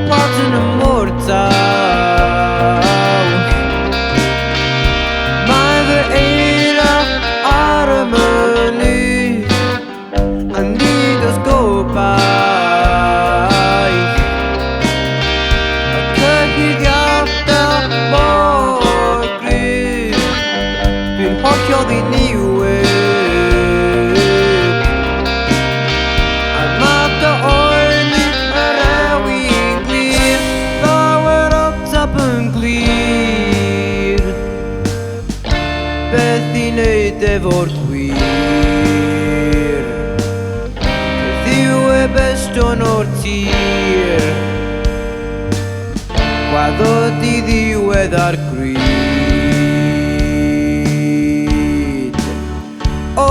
Página mortal Mæður eira armeni Andidos góðbæ Að kökið hjarta morgrið Byrn hokkjóð í nýju Að mata orni Beth I wneud efo'r gwir Ddiw e bestion o'r tir Gwaddod I ddiwedd ar gryd O,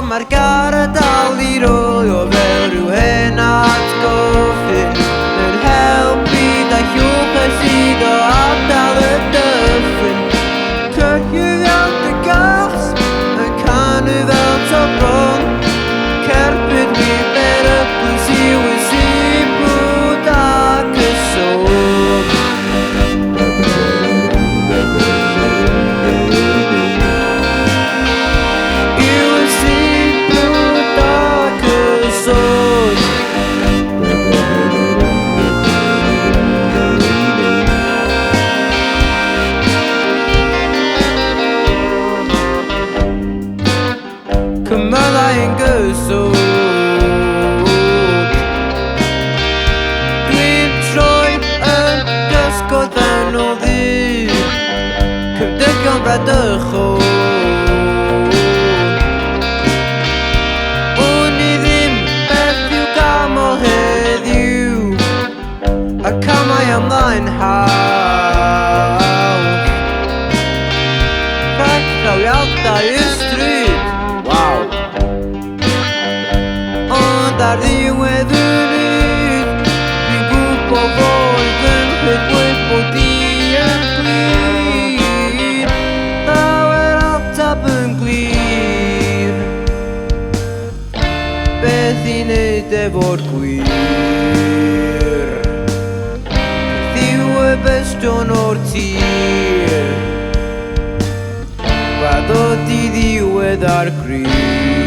mae'r gara dal I rolio fel rhyw hen atgoffin Yn helpu da llwch a sydd o ardal y dyffryn Cyhydd iawn dy gas yn canu fel tobron Cerbyd mi ber y blwys I wysi bwyd ac y sôn I wysi bwyd ac y sôn Cymyddau yn gyswd Dwi'n troi yn gysgod yn o ddydd Cymdygion bradychol Wn I ddim beth yw gamol heddiw A camau ymlaen hawdd Rhaid trawiadau y stryd Ond ar ddiwedd y nid Dwi'n gwybod fod yn rhedwyr bod I yn glir Llawer ateb yn glir Beth I wneud efo'r gwir Ddiw y bestion o'r tir Gwaddod I ddiwedd ar gryd